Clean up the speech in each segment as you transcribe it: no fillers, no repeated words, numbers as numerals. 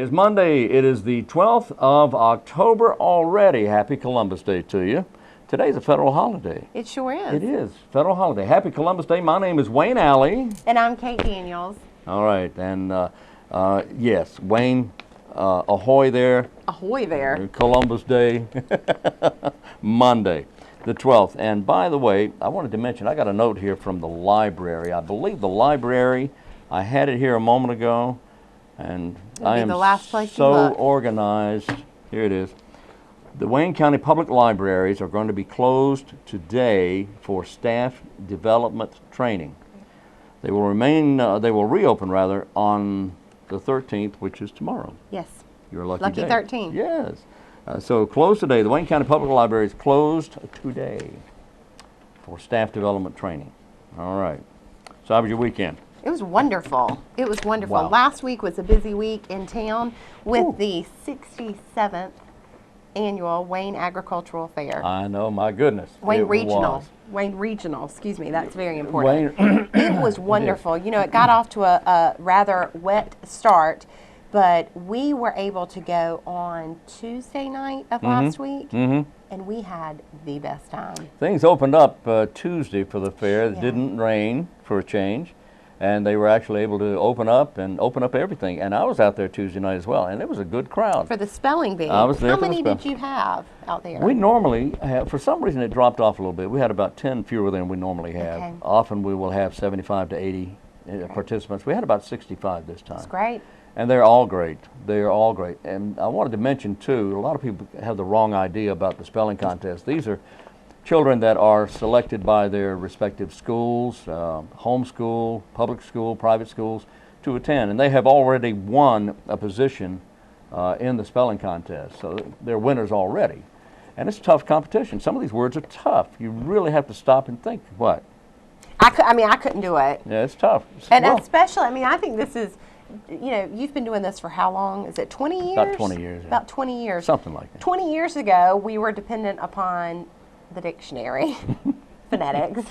is Monday. It is the 12th of October already. Happy Columbus Day to you. Today's a federal holiday. It sure is. It is. Federal holiday. Happy Columbus Day. My name is Wayne Alley. And I'm Kate Daniels. All right. And yes, Wayne, ahoy there. Ahoy there. Columbus Day. Monday, the 12th. And by the way, I wanted to mention, I got a note here from the library. I believe the library, I had it here a moment ago. And I am the last place so organized. Here it is. The Wayne County Public Libraries are going to be closed today for staff development training. They will reopen rather on the 13th, which is tomorrow. Yes. Your lucky Lucky day. 13. Yes. So closed today. The Wayne County Public Library is closed today for staff development training. All right. So how was your weekend? It was wonderful. It was wonderful. Wow. Last week was a busy week in town with the 67th annual Wayne Agricultural Fair. I know, my goodness. Wayne it Regional. was. Wayne Regional, excuse me, that's very important. Wayne, it was wonderful. You know, it got off to a rather wet start, but we were able to go on Tuesday night of last week, and we had the best time. Things opened up Tuesday for the fair. It Yeah. didn't rain for a change, and they were actually able to open up everything. And I was out there Tuesday night as well, and it was a good crowd. For the spelling bee. I was there How for the many spell. did you have out there? We normally have, for some reason it dropped off a little bit. We had about 10 fewer than we normally have. Okay. Often we will have 75 to 80 participants. We had about 65 this time. That's great. And they're all great. They're all great. And I wanted to mention, too, a lot of people have the wrong idea about the spelling contest. These are children that are selected by their respective schools, homeschool, public school, private schools, to attend. And they have already won a position in the spelling contest. So they're winners already. And it's tough competition. Some of these words are tough. You really have to stop and think. What? I couldn't do it. Yeah, it's tough. And Well, especially, I think this is, you know, you've been doing this for how long? Is it 20 years? About 20 years. Yeah. About 20 years. Something like that. 20 years ago, we were dependent upon the dictionary, phonetics.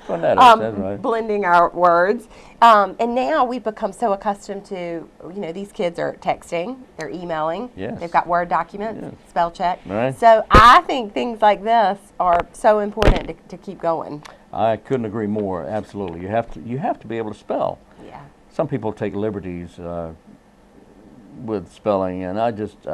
Phonetics, that's right. Blending our words. And now we've become so accustomed to, you know, these kids are texting, they're emailing, Yes. they've got Word documents, Yes. spell check. Right. So I think things like this are so important to keep going. I couldn't agree more. Absolutely, you have to be able to spell. Yeah. Some people take liberties with spelling, and I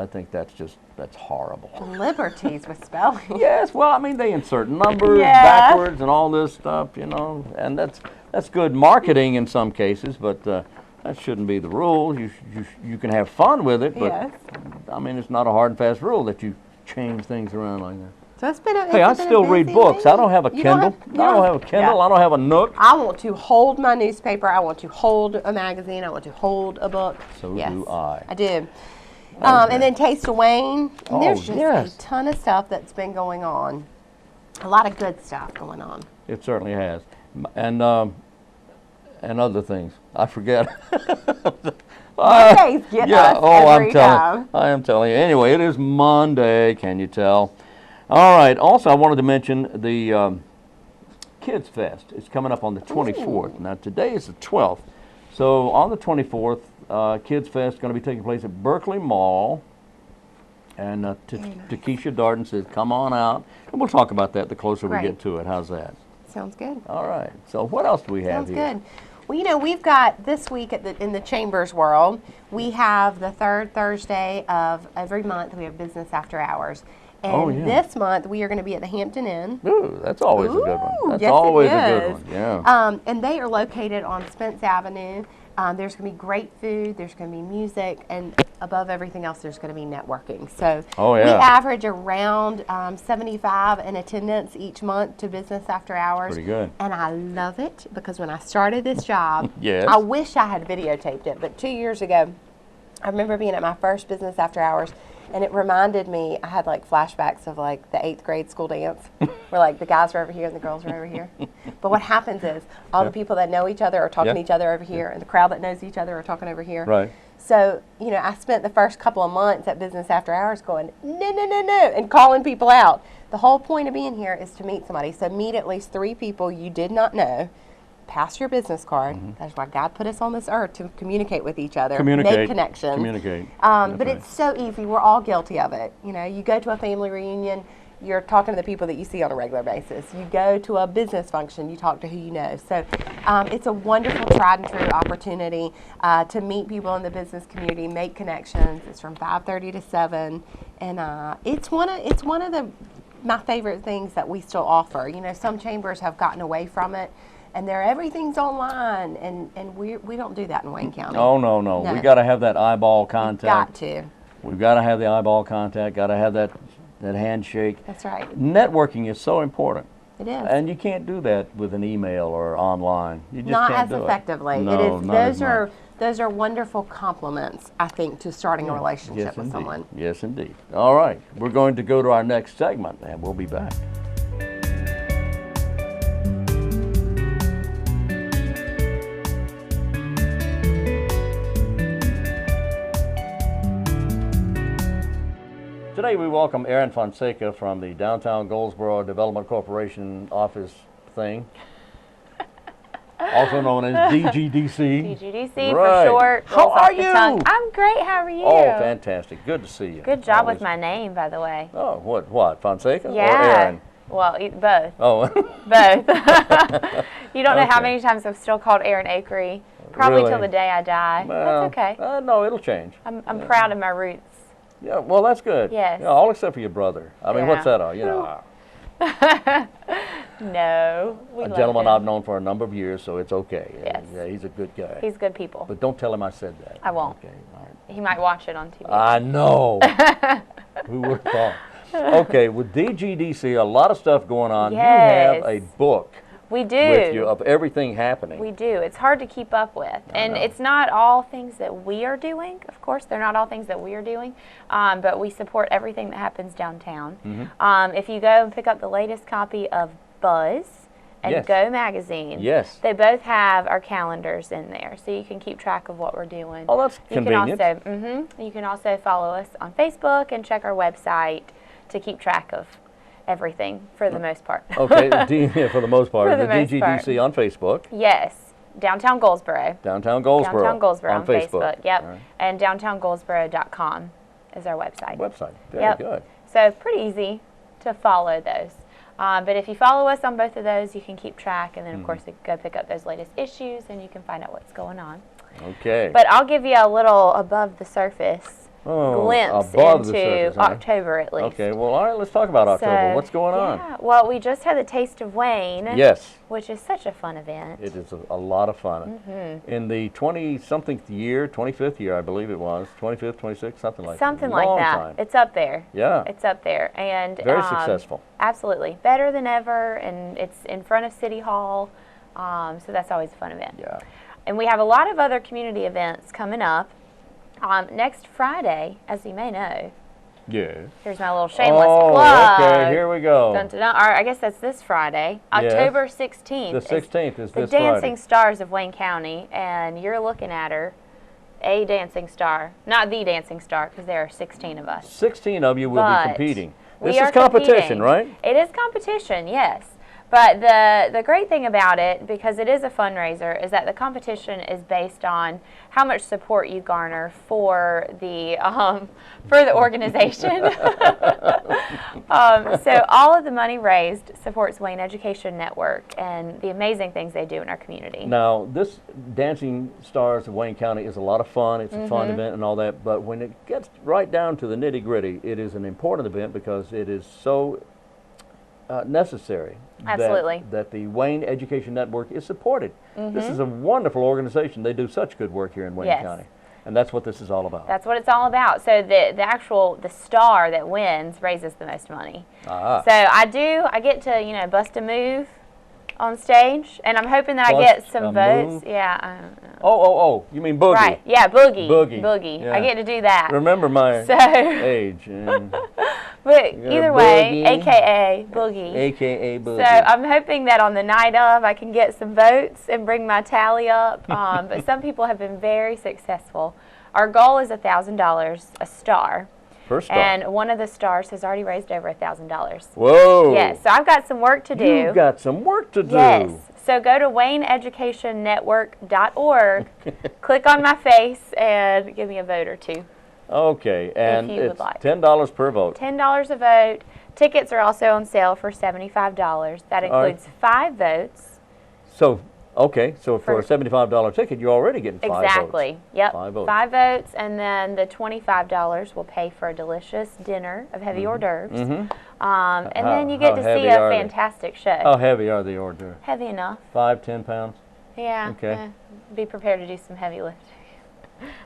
think that's horrible. Liberties with spelling. Yes, well, I mean they insert numbers Yeah. backwards and all this stuff, you know, and that's good marketing in some cases, but that shouldn't be the rule. You can have fun with it, but Yes. I mean it's not a hard and fast rule that you change things around like that. So it's been a Hey, I it's been a still read busy books. week. I don't have a You Kindle. you I don't have a Kindle. yeah. I don't have a Nook. I want to hold my newspaper. I want to hold a magazine. I want to hold a book. So yes, do I. I do. Okay. And then Taste of Wayne. And Oh, there's just yes. a ton of stuff that's been going on. A lot of good stuff going on. It certainly has, and other things. I forget. Mondays get us every time. I am telling you. Anyway, it is Monday. Can you tell? All right. Also, I wanted to mention the Kids Fest. It's coming up on the 24th. Now, today is the 12th. So on the 24th, Kids Fest is going to be taking place at Berkeley Mall. And Takesha Darden says, come on out. And we'll talk about that the closer we Right. get to it. How's that? Sounds good. All right. So what else do we have Sounds here? good. Well, you know, we've got this week in the Chambers world, we have the third Thursday of every month, we have Business After Hours. And Oh, yeah. this month, we are going to be at the Hampton Inn. Ooh, that's always a good one. Ooh, That's yes, it always a good is. one. Yeah. And they are located on Spence Avenue. There's going to be great food, there's going to be music, and above everything else, there's going to be networking. So Oh, yeah. we average around 75 in attendance each month to Business After Hours. Pretty good. And I love it because when I started this job, Yes. I wish I had videotaped it, but 2 years ago, I remember being at my first Business After Hours, and it reminded me, I had like flashbacks of like the 8th grade school dance where like the guys were over here and the girls were over here. But what happens is all the people that know each other are talking to each other over here, and the crowd that knows each other are talking over here. Right. So, you know, I spent the first couple of months at Business After Hours going, no, no, no, no, and calling people out. The whole point of being here is to meet somebody. So meet at least 3 people you did not know pass your business card. That's why God put us on this earth, to communicate with each other, Communicate. make connections. Communicate. But That's it's so easy. We're all guilty of it. You know, you go to a family reunion, you're talking to the people that you see on a regular basis. You go to a business function, you talk to who you know. So it's a wonderful tried and true opportunity to meet people in the business community, make connections. It's from 5:30 to 7, and it's one of my favorite things that we still offer. You know, some chambers have gotten away from it, and everything's online, and we don't do that in Wayne County. Oh, no. We got to have that eyeball contact. Got to. We've got to have the eyeball contact, got to have that handshake. That's right. Networking is so important. It is. And you can't do that with an email or online. You just Not can't as do effectively. It. No, not as much. Those are wonderful compliments, I think, to starting a relationship with someone. Yes, indeed. All right. We're going to go to our next segment, and we'll be back. Today we welcome Erin Fonseca from the Downtown Goldsboro Development Corporation office thing, also known as DGDC. DGDC Right. for short. How rolls off are the you? tongue. I'm great. How are you? Oh, fantastic. Good to see you. Good job Always. with my name, by the way. Oh, what, Fonseca or Yeah. Erin? Well, both. Oh. Both. You don't know how Okay. many times I've still called Erin Akery. Probably Really? till the day I die. Well, That's okay. No, it'll change. I'm proud of my roots. Yeah, well, that's good. Yes. Yeah, all except for your brother. I mean, what's Yeah. that? You know, No. We a love gentleman him. I've known for a number of years, so it's okay. Yes. Yeah, he's a good guy. He's good people. But don't tell him I said that. I won't. Okay, all right. He might watch it on TV. I know. Who would have thought? Okay, with DGDC, a lot of stuff going on. Yes. You have a book We do. with you of everything happening. We do. It's hard to keep up with. And it's not all things that we are doing. Of course, they're not all things that we are doing, but we support everything that happens downtown. If you go and pick up the latest copy of Buzz and Yes. Go Magazine, Yes. they both have our calendars in there, so you can keep track of what we're doing. Oh, that's You convenient. can also, you can also follow us on Facebook and check our website to keep track of everything for the most part. Okay, for the most part. For the the most DGDC on Facebook. Yes, Downtown Goldsboro. Downtown Goldsboro. Downtown Goldsboro on Facebook. Yep. All right. And downtowngoldsboro.com is our website. Website. Very Yep. good. So pretty easy to follow those. But if you follow us on both of those, you can keep track, and then of course you go pick up those latest issues, and you can find out what's going on. Okay. But I'll give you a little above the surface glimpse above the into surface, huh? October at least. Okay, well, all right, let's talk about October. So, What's going on? Yeah, well, we just had the Taste of Wayne, Yes, which is such a fun event. it is a lot of fun. In the 20-something year, 25th year, I believe it was, 25th, 26th, something like that. Something like Long that. time. It's up there. Yeah. It's up there. And Very successful. Absolutely. Better than ever, and it's in front of City Hall, so that's always a fun event. Yeah. And we have a lot of other community events coming up. Next Friday, as you may know, Yeah. here's my little shameless Oh, plug. okay, here we go. Dun, dun, dun. Or I guess that's this Friday, Yes. October 16th. The 16th is the this Dancing Friday. Stars of Wayne County, and you're looking at her, a dancing star. Not the dancing star, because there are 16 of us. 16 of you will But be competing. we This are is competition, competing. right? It is competition, yes. But the great thing about it, because it is a fundraiser, is that the competition is based on how much support you garner for the organization. So all of the money raised supports Wayne Education Network and the amazing things they do in our community. Now, this Dancing Stars of Wayne County is a lot of fun. It's a Mm-hmm. fun event and all that. But when it gets right down to the nitty-gritty, it is an important event because it is so necessary Absolutely. that the Wayne Education Network is supported. This is a wonderful organization. They do such good work here in Wayne Yes. County. And that's what this is all about. That's what it's all about. So the star that wins raises the most money. Ah. So I get to, bust a move on stage, and I'm hoping that I get Bust some a votes. move? Yeah. I don't know. Oh, you mean boogie. Right. Yeah, boogie. Boogie. Yeah. I get to do that. Remember my So, age. And but You're either way, boogie. AKA boogie. AKA boogie. So I'm hoping that on the night of I can get some votes and bring my tally up. But some people have been very successful. Our goal is $1,000 a star. First star. And one of the stars has already raised over $1,000. Whoa. Yes, so I've got some work to do. You've got some work to do. Yes. So go to WayneEducationNetwork.org, click on my face, and give me a vote or two. Okay, and you would it's like. $10 per vote. $10 a vote. Tickets are also on sale for $75. That includes 5 votes. So, okay, so for a $75 ticket, you're already getting 5 votes. Exactly. Yep. 5 votes. 5 votes, and then the $25 will pay for a delicious dinner of heavy hors d'oeuvres. And then you get to see a fantastic show. How heavy are the hors d'oeuvres? Heavy enough. 5, 10 pounds? Yeah. Okay. Be prepared to do some heavy lifting.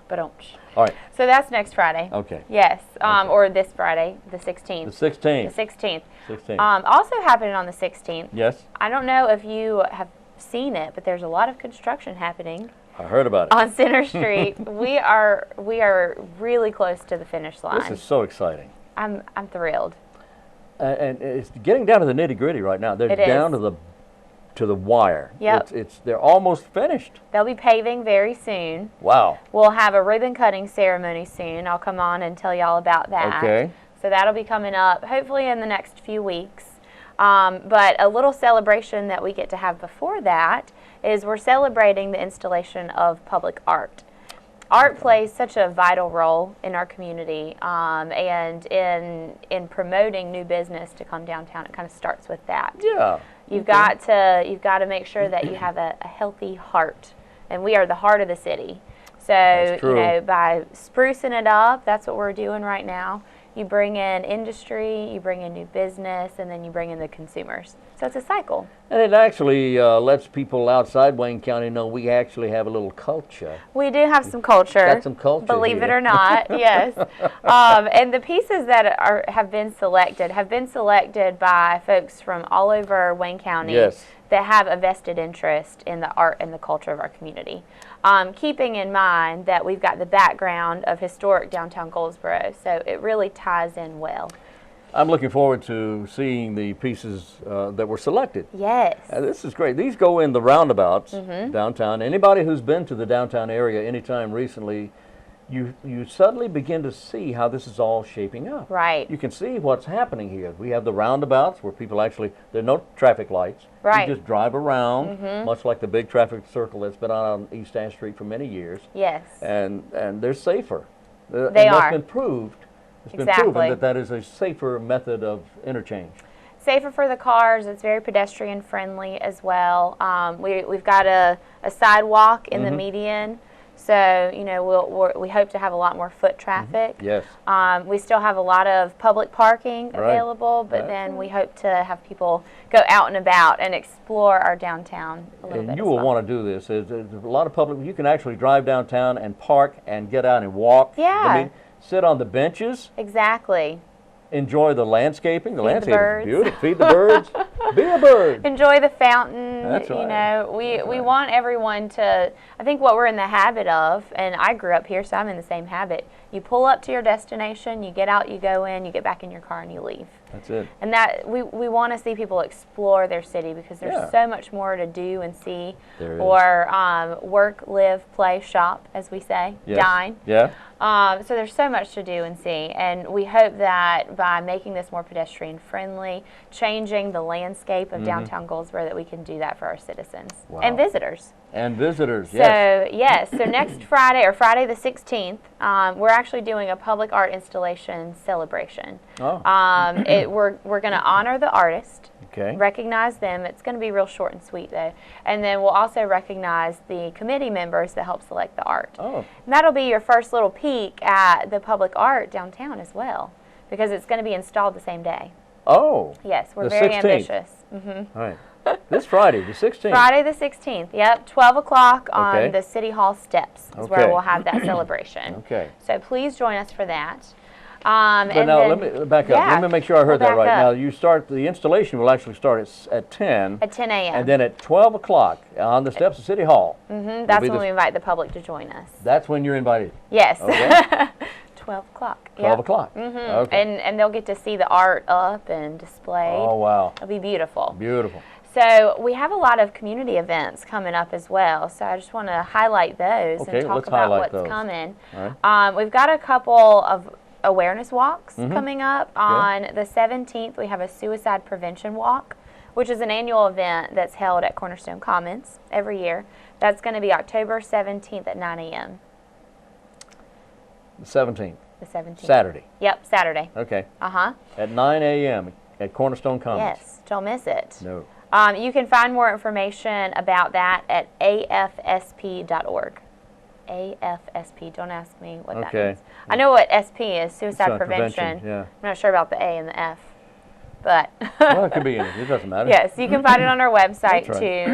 But don't. All right. So that's next Friday. Okay. Yes. Or this Friday, the 16th. The 16th. The 16th. 16th. Also happening on the 16th. Yes. I don't know if you have seen it, but there's a lot of construction happening. I heard about it. On Center Street. we are really close to the finish line. This is so exciting. I'm thrilled. And it's getting down to the nitty-gritty right now. They're down to the wire. Yep. They're almost finished. They'll be paving very soon. Wow. We'll have a ribbon cutting ceremony soon. I'll come on and tell y'all about that. Okay. So that'll be coming up hopefully in the next few weeks. But a little celebration that we get to have before that is we're celebrating the installation of public art. Art plays such a vital role in our community, and in promoting new business to come downtown. It kind of starts with that. Yeah. You've got to make sure that you have a healthy heart, and we are the heart of the city. So by sprucing it up, that's what we're doing right now. You bring in industry, you bring in new business, and then you bring in the consumers. So it's a cycle. And it actually lets people outside Wayne County know we actually have a little culture. We do have some culture. Got some culture Believe here. it or not, yes. And the pieces that have been selected by folks from all over Wayne County that have a vested interest in the art and the culture of our community. Keeping in mind that we've got the background of historic downtown Goldsboro, so it really ties in well. I'm looking forward to seeing the pieces that were selected. Yes. This is great. These go in the roundabouts downtown. Anybody who's been to the downtown area anytime recently, you suddenly begin to see how this is all shaping up. Right. You can see what's happening here. We have the roundabouts where people actually, there are no traffic lights. Right. You just drive around, much like the big traffic circle that's been on East Ash Street for many years. Yes. And they're safer. They are. It's been proved. It's been proven that is a safer method of interchange. Safer for the cars. It's very pedestrian friendly as well. We've got a sidewalk in the median, so we hope to have a lot more foot traffic. Yes. We still have a lot of public parking available, but then we hope to have people go out and about and explore our downtown a little bit. And you will want to do this. There's a lot of public. You can actually drive downtown and park and get out and walk. Yeah. I mean, sit on the benches. Exactly. Enjoy the landscaping. The landscape is beautiful. Feed the birds. Be a bird. Enjoy the fountain. That's right. We want everyone to, I think what we're in the habit of, and I grew up here, so I'm in the same habit. You pull up to your destination, you get out, you go in, you get back in your car, and you leave. That's it. And that we want to see people explore their city because there's so much more to do and see, or work, live, play, shop, as we say, dine. Yeah. So there's so much to do and see, and we hope that by making this more pedestrian friendly, changing the landscape of downtown Goldsboro, that we can do that for our citizens and visitors. And visitors, yes. So next Friday, or Friday the 16th, we're actually doing a public art installation celebration. Oh. We're going to honor the artist, recognize them. It's going to be real short and sweet, though. And then we'll also recognize the committee members that help select the art. Oh. And that'll be your first little peek at the public art downtown as well, because it's going to be installed the same day. Oh. Yes, we're the very 16th. ambitious. All right. This Friday, the 16th. Friday the 16th, yep, 12 o'clock on the City Hall steps is where we'll have that celebration. Okay. So please join us for that. But now let me back up. Let me make sure I heard that right. Now the installation will actually start at 10. At 10 a.m. And then at 12 o'clock on the steps of City Hall. That's when we invite the public to join us. That's when you're invited. Yes. Okay. 12 o'clock. 12 o'clock. Okay. And they'll get to see the art up and displayed. Oh, wow. It'll be beautiful. Beautiful. So we have a lot of community events coming up as well. So I just want to highlight those and talk about what's coming. All right. We've got a couple of awareness walks coming up. On the 17th, we have a suicide prevention walk which is an annual event that's held at Cornerstone Commons every year. That's going to be October 17th at 9 a.m. The 17th. The 17th. Saturday. Yep, Saturday. Okay. Uh-huh. At 9 a.m. at Cornerstone Commons. Yes, don't miss it. No. You can find more information about that at afsp.org. AFSP. Don't ask me what that means. I know what SP is, suicide prevention. Yeah. I'm not sure about the A and the F, but Well, it could be anything. It doesn't matter. yes, you can find it on our website That's right.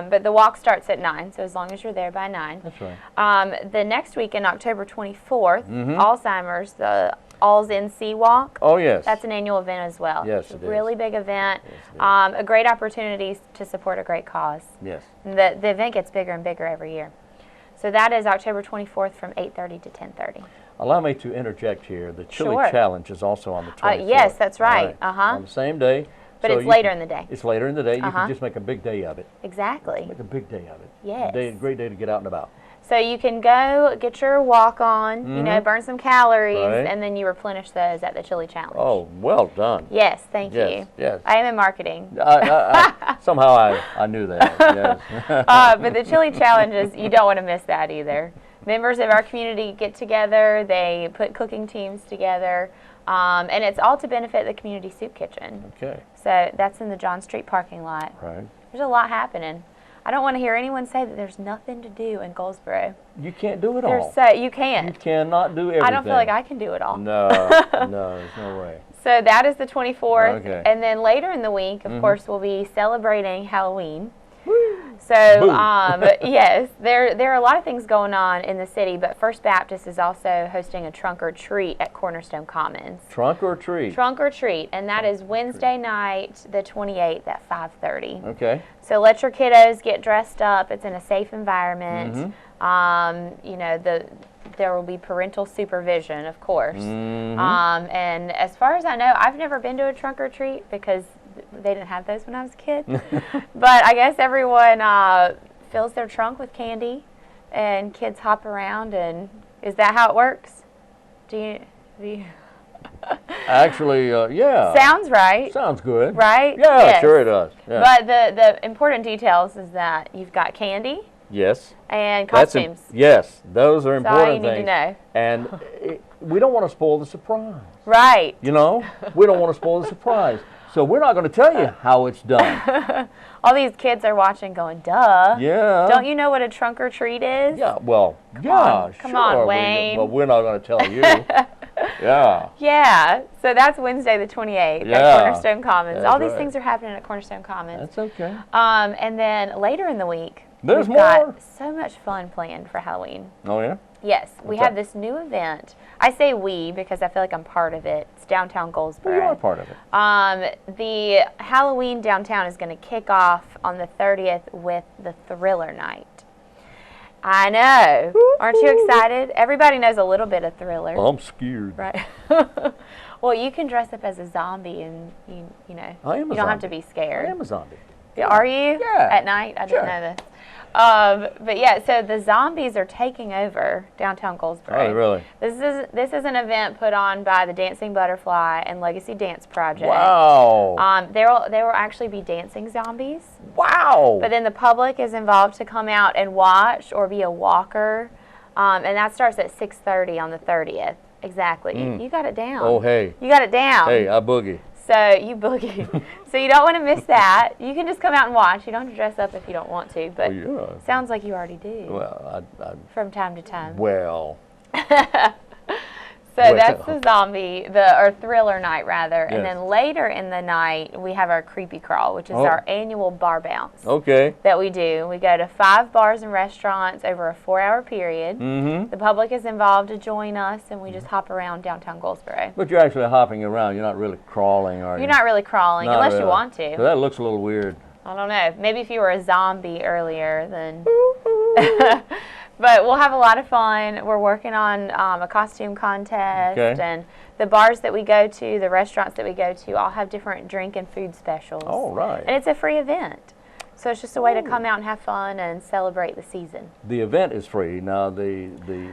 too. But the walk starts at 9, so as long as you're there by 9. That's right. The next weekend, October 24th, Alzheimer's, the All's in Sea Walk. Oh, yes. That's an annual event as well. Yes, it's a it is. really big event. Yes, it A great opportunity to support a great cause. Yes. The event gets bigger and bigger every year. So that is October 24th from 8:30 to 10:30. Allow me to interject here. The Chili Sure. Challenge is also on the 24th. Yes, that's right. All On the same day. But So it's you later can- in the day. It's later in the day. You can just make a big day of it. Exactly. Make a big day of it. Yes. Great day to get out and about. So you can go get your walk on, you know, burn some calories, Right. and then you replenish those at the Chili Challenge. Oh, well done. Yes, thank Yes, you. yes. I am in marketing. Somehow I knew that. Yes. But the Chili Challenges, you don't want to miss that either. Members of our community get together, they put cooking teams together, and it's all to benefit the community soup kitchen. Okay. So that's in the John Street parking lot. Right. There's a lot happening. I don't want to hear anyone say that there's nothing to do in Goldsboro. You can't do it There's all. you can't. You cannot do everything. I don't feel like I can do it all. No, no, there's no way. So that is the 24th. Okay. And then later in the week, of course, we'll be celebrating Halloween. So, yes, there are a lot of things going on in the city, but First Baptist is also hosting a trunk or treat at Cornerstone Commons. Trunk or treat? Trunk or treat, and that is Wednesday night, the 28th at 5:30. Okay. So let your kiddos get dressed up. It's in a safe environment. You know, there will be parental supervision, of course. And as far as I know, I've never been to a trunk or treat because they didn't have those when I was a kid. But I guess everyone fills their trunk with candy, and kids hop around. And is that how it works? Do you Actually, yeah. Sounds right. Sounds good. Right? Yeah, Yes. sure it does. Yeah. But the important details is that you've got candy yes. and That's costumes. yes, those are That's all you important need to things. know. And we don't want to spoil the surprise. Right. You know, we don't want to spoil the surprise. So we're not going to tell you how it's done. All these kids are watching going, duh. Yeah. Don't you know what a trunk or treat is? Yeah, well, yeah, Come sure. on, Wayne. But we're not going to tell you. Yeah. Yeah. So that's Wednesday the 28th Yeah. at Cornerstone Commons. That's All these right. things are happening at Cornerstone Commons. That's okay. And then later in the week, There's we've got more? so much fun planned for Halloween. Oh, yeah? Yes, we What's have that? this new event. I say we because I feel like I'm part of it. It's downtown Goldsboro. Well, you are part of it. The Halloween downtown is going to kick off on the 30th with the Thriller Night. I know. Aren't you excited? Everybody knows a little bit of Thriller. I'm scared. Right. Well, you can dress up as a zombie and, you know, I am a you don't have to zombie. be scared. I am a zombie. Are you? Yeah. At night? I Sure. didn't know this. But yeah, so the zombies are taking over downtown Goldsboro. Oh, really? This is an event put on by the Dancing Butterfly and Legacy Dance Project. Wow. There will actually be dancing zombies. Wow. But then the public is involved to come out and watch or be a walker. And that starts at 6:30 on the 30th. Exactly. You got it down. Oh, hey. You got it down. Hey, I boogie. So you boogie. So you don't want to miss that. You can just come out and watch. You don't have to dress up if you don't want to. But Yeah. sounds like you already do. Well, From time to time. well. So well. that's the zombie, or Thriller Night rather. And Yes. then later in the night, we have our Creepy Crawl, which is Oh. our annual bar bounce Okay. that we do. We go to 5 bars and restaurants over a 4-hour period. Mm-hmm. The public is involved to join us, and we just hop around downtown Goldsboro. But you're actually hopping around. You're not really crawling, are you? You're not really crawling, Not unless really. you want So to. that looks a little weird. I don't know. Maybe if you were a zombie earlier, then... But we'll have a lot of fun. We're working on a costume contest, Okay. and the bars that we go to, the restaurants that we go to, all have different drink and food specials. All right. And it's a free event. So it's just a way to come out and have fun and celebrate the season. The event is free. Now the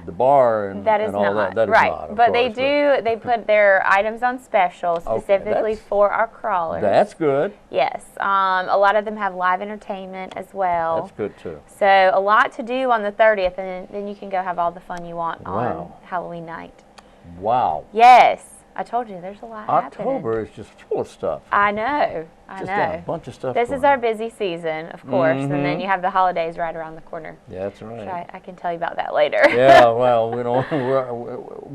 bar and, That is and all not. that is right. not. Of But course, they put their items on special specifically that's- for our crawlers. That's good. Yes. A lot of them have live entertainment as well. That's good too. So a lot to do on the 30th, and then you can go have all the fun you want on Wow. Halloween night. Wow. Yes. I told you, there's a lot October happening. is just full of stuff. I know. I Just know. got a bunch of stuff. This going is our on. busy season, of course, and then you have the holidays right around the corner. Yeah, that's So right. I can tell you about that later. Yeah, well, we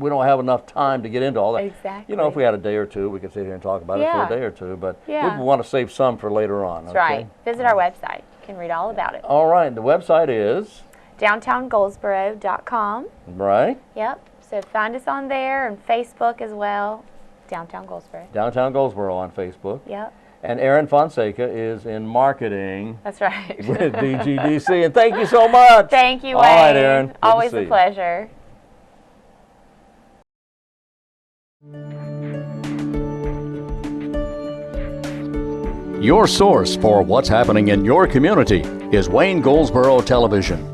don't have enough time to get into all that. Exactly. You know, if we had a day or two, we could sit here and talk about it for Yeah. a day or two. But Yeah. we want to save some for later on. That's right. Visit our website. You can read all about it. All right. The website is DowntownGoldsboro.com. right. Yep. So find us on there and Facebook as well. Downtown Goldsboro. Downtown Goldsboro on Facebook. Yep. And Erin Fonseca is in marketing That's right. with DGDC. And thank you so much. Thank you, All Wayne. right, Erin. Good to Always see a you. pleasure. Your source for what's happening in your community is Wayne Goldsboro Television.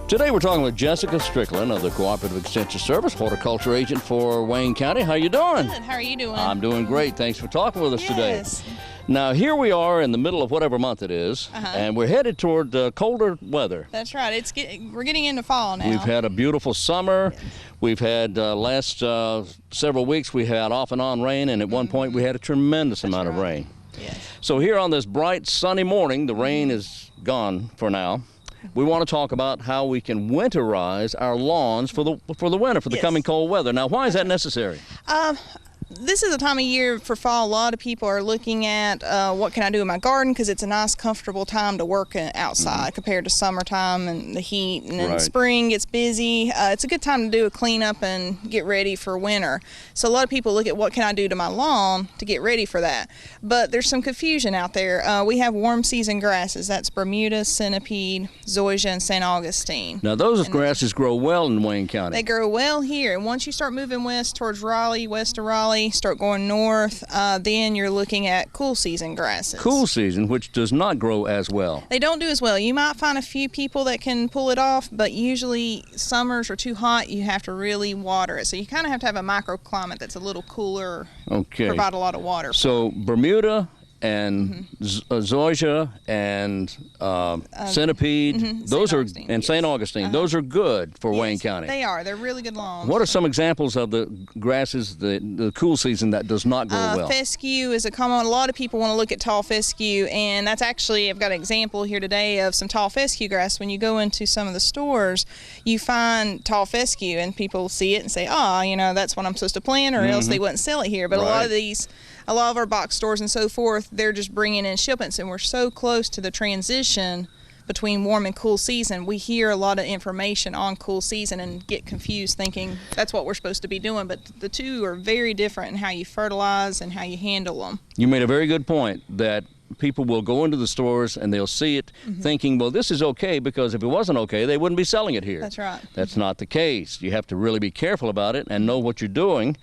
Today we're talking with Jessica Strickland of the Cooperative Extension Service, horticulture agent for Wayne County. How you doing? Good. How are you doing? I'm doing great. Thanks for talking with us Yes. today. Now, here we are in the middle of whatever month it is, and we're headed toward colder weather. That's right. We're getting into fall now. We've had a beautiful summer. We've had last several weeks we had off and on rain, and at one point we had a tremendous amount of rain. Yes. So here on this bright sunny morning, the rain is gone for now. We want to talk about how we can winterize our lawns for the winter, for the Yes. coming cold weather. Now, why is that necessary? This is a time of year for fall. A lot of people are looking at what can I do in my garden, because it's a nice, comfortable time to work outside compared to summertime and the heat. And then Right. spring gets busy. It's a good time to do a cleanup and get ready for winter. So a lot of people look at what can I do to my lawn to get ready for that. But there's some confusion out there. We have warm season grasses. That's Bermuda, centipede, zoysia, and St. Augustine. Now, those grasses grow well in Wayne County. They grow well here, and once you start moving west towards Raleigh, west of Raleigh, start going north, then you're looking at cool season grasses. Cool season, which does not grow as well. They don't do as well. You might find a few people that can pull it off, but usually summers are too hot. You have to really water it. So you kind of have to have a microclimate that's a little cooler, Okay. provide a lot of water. So Bermuda and zoysia and centipede, those St. are, Augustine, and St. Augustine, those are good for Wayne County. They are. They're really good lawns. What are some examples of the grasses, the cool season that does not grow well? Fescue is a common. A lot of people want to look at tall fescue, and that's actually, I've got an example here today of some tall fescue grass. When you go into some of the stores, you find tall fescue, and people see it and say, "Oh, you know, that's what I'm supposed to plant," or else they wouldn't sell it here. But a lot of our box stores and so forth, they're just bringing in shipments, and we're so close to the transition between warm and cool season. We hear a lot of information on cool season and get confused thinking that's what we're supposed to be doing, but the two are very different in how you fertilize and how you handle them. You made a very good point that people will go into the stores and they'll see it thinking, well, this is okay, because if it wasn't okay, they wouldn't be selling it here. That's right. That's not the case. You have to really be careful about it and know what you're doing.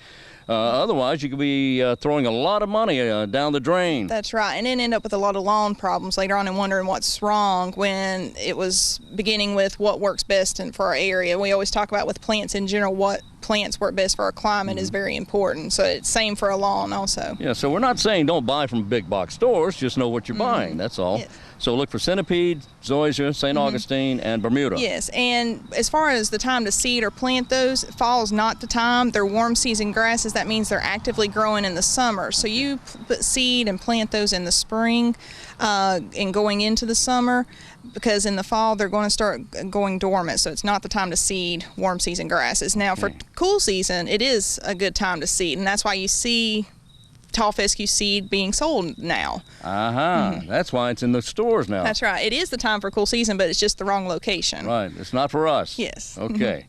Otherwise, you could be throwing a lot of money down the drain. That's right, and then end up with a lot of lawn problems later on and wondering what's wrong when it was beginning with what works best for our area. We always talk about with plants in general, what plants work best for our climate is very important. So it's same for a lawn also. Yeah, so we're not saying don't buy from big box stores, just know what you're buying, that's all. Yes. So look for centipede, zoysia, St. Augustine, and Bermuda. Yes, and as far as the time to seed or plant those, fall's not the time. They're warm season grasses. That means they're actively growing in the summer. So you put seed and plant those in the spring and going into the summer, because in the fall they're going to start going dormant. So it's not the time to seed warm season grasses. Now for cool season, it is a good time to seed, and that's why you see tall fescue seed being sold now. That's why it's in the stores now. That's right. It is the time for cool season, but it's just the wrong location. Right, it's not for us. Yes. Okay.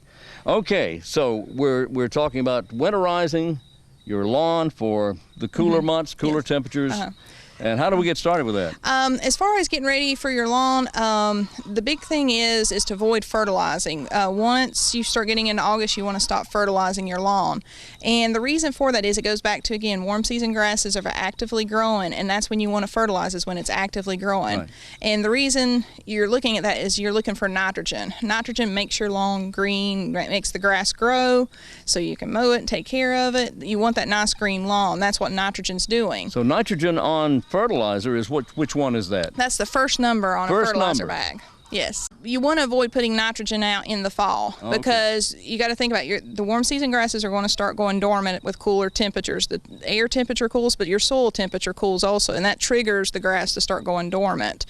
Okay, so we're talking about winterizing your lawn for the cooler months, cooler temperatures. And how do we get started with that? As far as getting ready for your lawn, the big thing is to avoid fertilizing. Once you start getting into August, you want to stop fertilizing your lawn. And the reason for that is it goes back to, again, warm season grasses are actively growing, and that's when you want to fertilize, is when it's actively growing. Right. And the reason you're looking at that is you're looking for nitrogen. Nitrogen makes your lawn green, makes the grass grow, so you can mow it and take care of it. You want that nice green lawn. That's what nitrogen's doing. So nitrogen on fertilizer is which one is that? That's the first number on a fertilizer bag. Yes. You want to avoid putting nitrogen out in the fall because you got to think about the warm season grasses are going to start going dormant with cooler temperatures. The air temperature cools, but your soil temperature cools also, and that triggers the grass to start going dormant.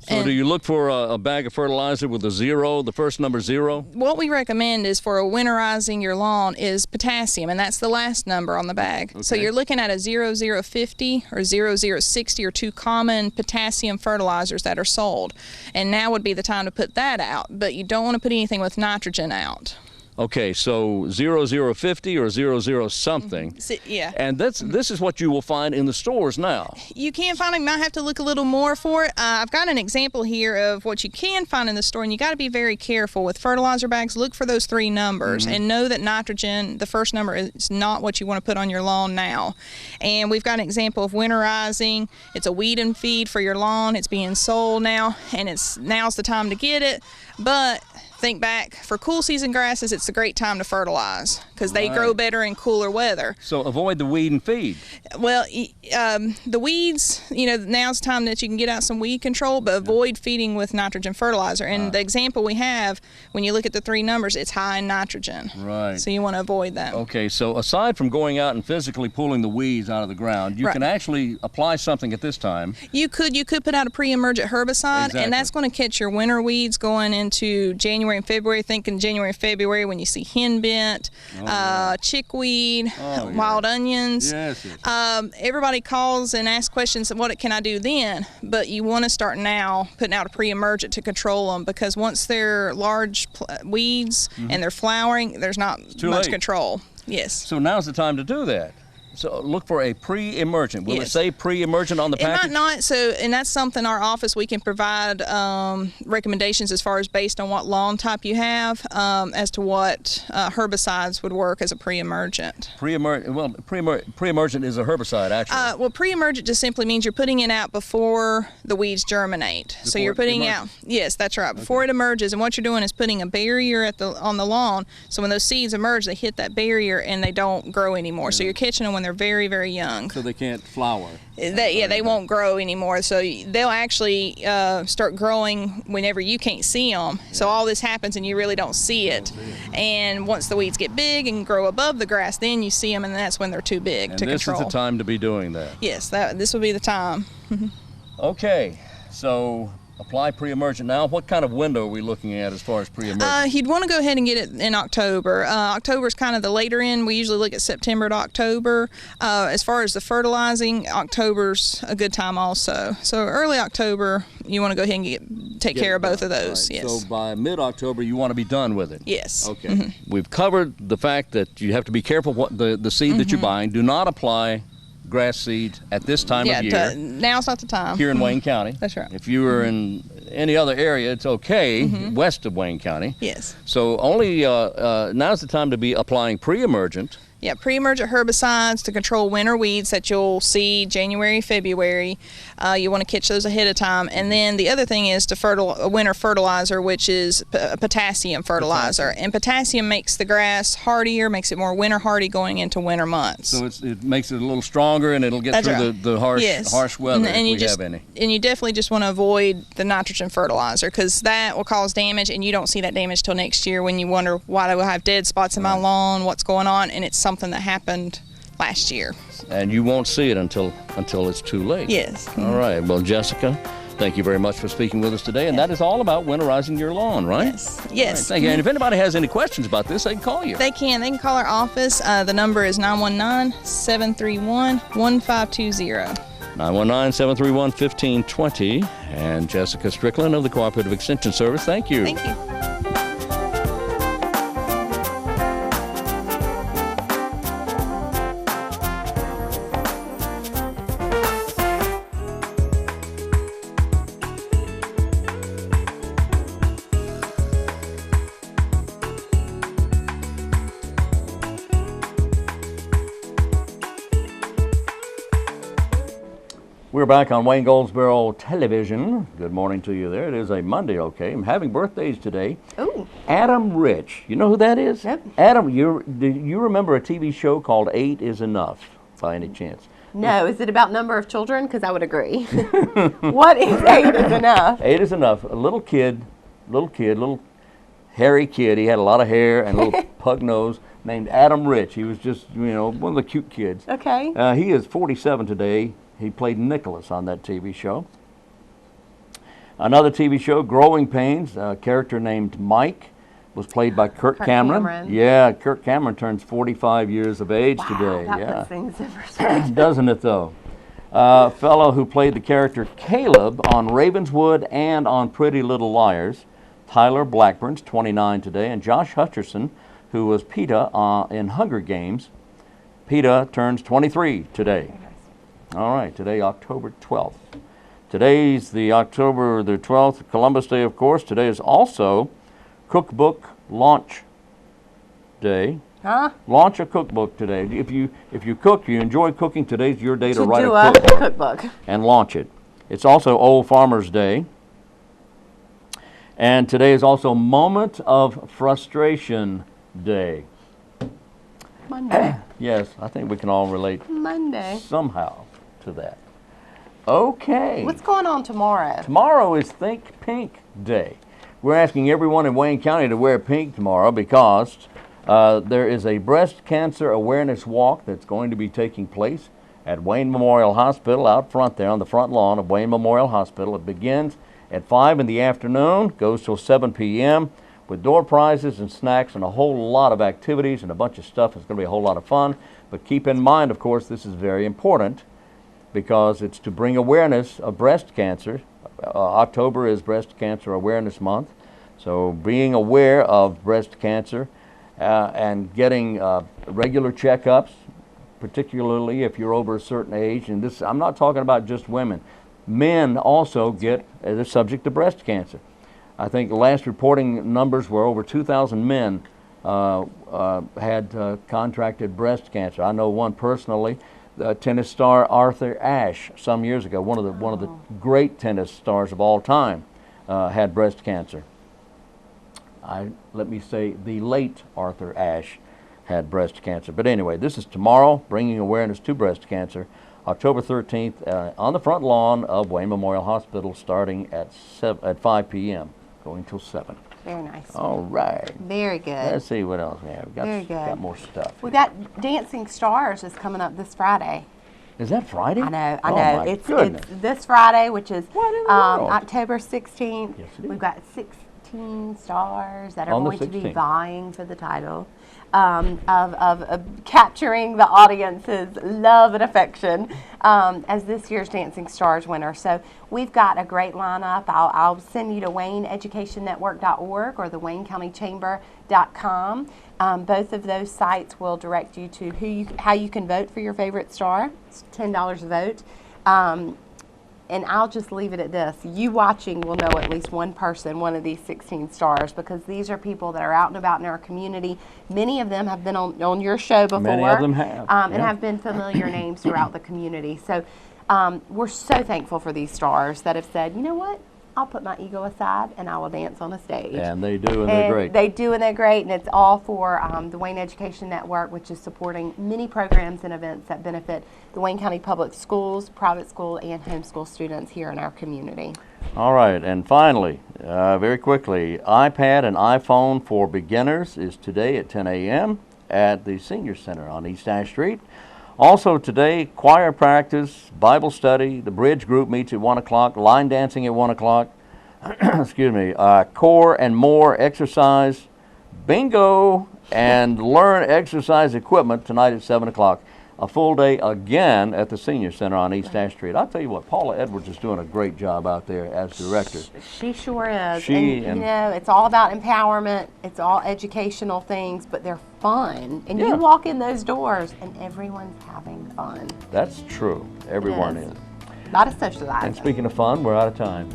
So do you look for a bag of fertilizer with a 0, the first number 0? What we recommend is for winterizing your lawn is potassium, and that's the last number on the bag. Okay. So you're looking at a 0050 or 0060 or 2 common potassium fertilizers that are sold. And now would be the time to put that out, but you don't want to put anything with nitrogen out. Okay, so 0050 or 00 something. Yeah. And this is what you will find in the stores now. You can find it. You might have to look a little more for it. I've got an example here of what you can find in the store, and you got to be very careful with fertilizer bags. Look for those 3 numbers and know that nitrogen, the first number, is not what you want to put on your lawn now. And we've got an example of winterizing. It's a weed and feed for your lawn. It's being sold now, and now's the time to get it. But think back, for cool season grasses, it's a great time to fertilize because they grow better in cooler weather. So avoid the weed and feed. Well, the weeds, now's the time that you can get out some weed control, but avoid feeding with nitrogen fertilizer. And the example we have, when you look at the 3 numbers, it's high in nitrogen. Right. So you want to avoid that. Okay, so aside from going out and physically pulling the weeds out of the ground, you can actually apply something at this time. You could put out a pre-emergent herbicide, and that's going to catch your winter weeds going into January and February. Think in January and February when you see henbent, chickweed, wild onions. Yes. Everybody calls and asks questions, what can I do then? But you want to start now putting out a pre-emergent to control them, because once they're large weeds and they're flowering, there's not much control. Yes. So now's the time to do that. So look for a pre-emergent. Will it say pre-emergent on the package? It might not. So, and that's something our office, we can provide recommendations as far as based on what lawn type you have, as to what herbicides would work as a pre-emergent. Pre-emergent is a herbicide, actually. Well, pre-emergent just simply means you're putting it out before the weeds germinate. So you're putting out, yes, that's right, before it emerges. And what you're doing is putting a barrier on the lawn. So when those seeds emerge, they hit that barrier and they don't grow anymore. So you're catching them when they're very, very young. So they can't flower. They won't grow anymore. So they'll actually start growing whenever you can't see them. So all this happens and you really don't see it. And once the weeds get big and grow above the grass, then you see them, and that's when they're too big to control. This is the time to be doing that. Yes, this will be the time. Okay, so apply pre-emergent now. What kind of window are we looking at as far as pre-emergent? You'd want to go ahead and get it in October. October is kind of the later end. We usually look at September to October. As far as the fertilizing, October's a good time also. So early October, you want to go ahead and take care of both of those. Right. Yes. So by mid-October, you want to be done with it. Yes. Okay. We've covered the fact that you have to be careful what the seed that you're buying. Do not apply grass seed at this time of year. Now's not the time. Here in Wayne County. That's right. If you were in any other area, it's okay, west of Wayne County. Yes. So only now's the time to be applying pre-emergent. Yeah, pre-emergent herbicides to control winter weeds that you'll see January, February. You want to catch those ahead of time. And then the other thing is a winter fertilizer, which is a potassium fertilizer. And potassium makes the grass hardier, makes it more winter hardy going into winter months. So it makes it a little stronger, and it'll get through the harsh weather if we have any. And you definitely just want to avoid the nitrogen fertilizer, because that will cause damage, and you don't see that damage till next year when you wonder why do I have dead spots in my lawn, what's going on, and it's something that happened last year. And you won't see it until it's too late. Yes. All right. Well, Jessica, thank you very much for speaking with us today. And that is all about winterizing your lawn, right? Yes. Yes. Right, thank you. And if anybody has any questions about this, they can call you. They can call our office. The number is 919-731-1520. 919-731-1520. And Jessica Strickland of the Cooperative Extension Service, thank you. Thank you. We're back on Wayne Goldsboro Television. Good morning to you there. It is a Monday, okay? I'm having birthdays today. Ooh. Adam Rich. You know who that is? Yep. Adam, do you remember a TV show called 8 is Enough by any chance? No, is it about number of children? Because I would agree. What is 8 is enough? 8 is Enough. A little hairy kid. He had a lot of hair and a little pug nose named Adam Rich. He was just, one of the cute kids. Okay. He is 47 today. He played Nicholas on that TV show. Another TV show, Growing Pains, a character named Mike, was played by Kirk Cameron. Yeah, Kirk Cameron turns 45 years of age today. That puts things in perspective. Doesn't it, though? A fellow who played the character Caleb on Ravenswood and on Pretty Little Liars, Tyler Blackburn's 29 today, and Josh Hutcherson, who was Peeta in Hunger Games. Peeta turns 23 today. All right, today, October 12th. Today's the October the 12th, Columbus Day, of course. Today is also Cookbook Launch Day. Huh? Launch a cookbook today. If you cook, you enjoy cooking, today's your day to write do a cookbook and launch it. It's also Old Farmer's Day. And today is also Moment of Frustration Day. Monday. Yes, I think we can all relate Monday. somehow to that. Okay. What's going on tomorrow? Tomorrow is Think Pink Day. We're asking everyone in Wayne County to wear pink tomorrow because there is a breast cancer awareness walk that's going to be taking place at Wayne Memorial Hospital out front there on the front lawn of Wayne Memorial Hospital. It begins at 5 in the afternoon, goes till 7 p.m. with door prizes and snacks and a whole lot of activities and a bunch of stuff. It's going to be a whole lot of fun. But keep in mind, of course, this is very important because it's to bring awareness of breast cancer. October is Breast Cancer Awareness Month. So being aware of breast cancer and getting regular checkups, particularly if you're over a certain age. And this, I'm not talking about just women. Men also get the subject to breast cancer. I think the last reporting numbers were over 2,000 men had contracted breast cancer. I know one personally, tennis star Arthur Ashe, some years ago, one of the great tennis stars of all time, had breast cancer. Let me say the late Arthur Ashe had breast cancer. But anyway, this is tomorrow, bringing awareness to breast cancer, October 13th, on the front lawn of Wayne Memorial Hospital, starting at 5 p.m., going till 7. Very nice. All right. Very good. Let's see what else we have. Very good. Got more stuff. We've got Dancing Stars is coming up this Friday. Is that Friday? I know. Oh, my It's goodness. this Friday, which is What in the world? October 16th. Yes, it is. We've got 16 stars that are On the going to be 16th. vying for the title of capturing the audience's love and affection as this year's Dancing Stars winner. So we've got a great lineup. I'll send you to WayneEducationNetwork.org or the WayneCountyChamber.com. Both of those sites will direct you to how you can vote for your favorite star. It's $10 a vote. And I'll just leave it at this. You watching will know at least one person, one of these 16 stars, because these are people that are out and about in our community. Many of them have been on your show before. Many of them have. And have been familiar names throughout the community. So we're so thankful for these stars that have said, you know what? I'll put my ego aside and I will dance on a stage. And they do, and they're great. They do, and they're great, and it's all for the Wayne Education Network, which is supporting many programs and events that benefit the Wayne County Public Schools, private school, and homeschool students here in our community. All right, and finally, very quickly, iPad and iPhone for beginners is today at 10 a.m. at the Senior Center on East Ash Street. Also today, choir practice, Bible study, the bridge group meets at 1 o'clock, line dancing at 1 o'clock, excuse me, core and more exercise, bingo, and learn exercise equipment tonight at 7 o'clock. A full day again at the Senior Center on East Ash Street. I'll tell you what, Paula Edwards is doing a great job out there as director. She sure is. She and you know, it's all about empowerment. It's all educational things, but they're fun. And Yeah. you walk in those doors and everyone's having fun. That's true. Everyone It is. A lot of socializing. And speaking of fun, we're out of time.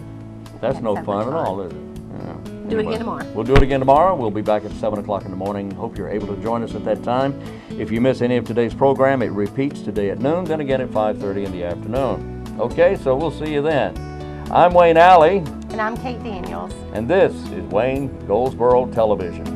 That's no so fun much at fun. all, is it? Yeah. Do it again tomorrow. We'll do it again tomorrow. We'll be back at 7 o'clock in the morning. Hope you're able to join us at that time. If you miss any of today's program, it repeats today at noon, then again at 5:30 in the afternoon. Okay, so we'll see you then. I'm Wayne Alley, And I'm Kate Daniels. and this is Wayne Goldsboro Television.